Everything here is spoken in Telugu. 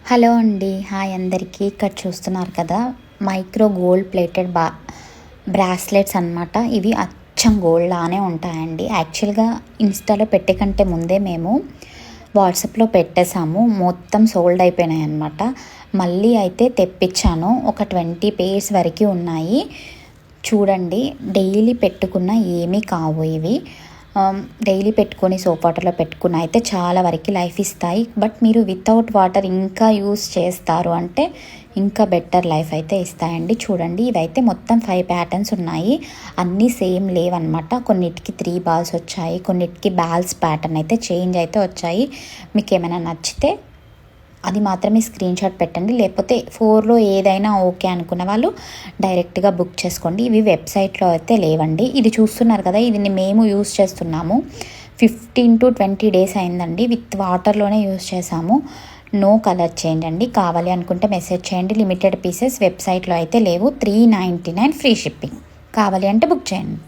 హలో అండి, హాయ్ అందరికీ. ఇక్కడ చూస్తున్నారు కదా, మైక్రో గోల్డ్ ప్లేటెడ్ బ్రాస్లెట్స్ అనమాట. ఇవి అచ్చం గోల్డ్ లానే ఉంటాయండి. యాక్చువల్గా ఇన్స్టాలో పెట్టే కంటే ముందే మేము వాట్సాప్లో పెట్టేసాము, మొత్తం సోల్డ్ అయిపోయినాయి అనమాట. మళ్ళీ అయితే తెప్పించాను, ఒక 20 పేర్స్ వరకు ఉన్నాయి. చూడండి, డైలీ పెట్టుకున్న ఏమీ కావు ఇవి. డైలీ పెట్టుకొని సోప్ వాటర్లో పెట్టుకున్న అయితే చాలా వరకు లైఫ్ ఇస్తాయి. బట్ మీరు వితౌట్ వాటర్ ఇంకా యూస్ చేస్తారు అంటే ఇంకా బెటర్ లైఫ్ అయితే ఇస్తాయండి. చూడండి, ఇవైతే మొత్తం 5 ప్యాటర్న్స్ ఉన్నాయి. అన్నీ సేమ్ లేవన్నమాట. కొన్నిటికి 3 బాల్స్ వచ్చాయి, కొన్నిటికి బాల్స్ ప్యాటర్న్ అయితే చేంజ్ అయితే వచ్చాయి. మీకు ఏమైనా నచ్చితే అది మాత్రమే స్క్రీన్ షాట్ పెట్టండి, లేకపోతే 4లో ఏదైనా ఓకే అనుకున్న వాళ్ళు డైరెక్ట్గా బుక్ చేసుకోండి. ఇవి వెబ్సైట్లో అయితే లేవండి. ఇది చూస్తున్నారు కదా, ఇది మేము యూస్ చేస్తున్నాము. 15 to 20 డేస్ అయిందండి. విత్ వాటర్లోనే యూస్ చేసాము. నో కలర్ చేంజ్ అండి. కావాలి అనుకుంటే మెసేజ్ చేయండి. లిమిటెడ్ పీసెస్, వెబ్సైట్లో అయితే లేవు. 399 ఫ్రీ షిప్పింగ్. కావాలి అంటే బుక్ చేయండి.